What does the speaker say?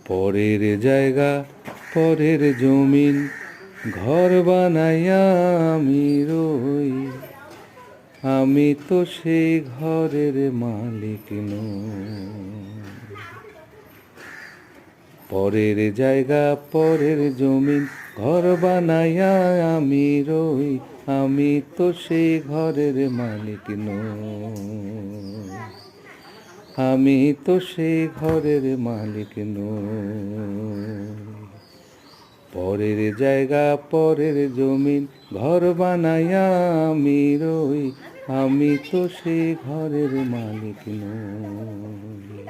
পরের জায়গা পরের জমিন ঘর বানাইয়া আমি রই, আমি তো সেই ঘরের মালিক নই। পরের জায়গা পরের জমিন ঘর বানাইয়া আমি রই, আমি তো সেই ঘরের মালিক নই, আমি তো সেই ঘরের মালিক নই। পরের জায়গা পরের জমিন ঘর বানাইয়া আমি রই, আমি তো সেই ঘরের মালিক নই।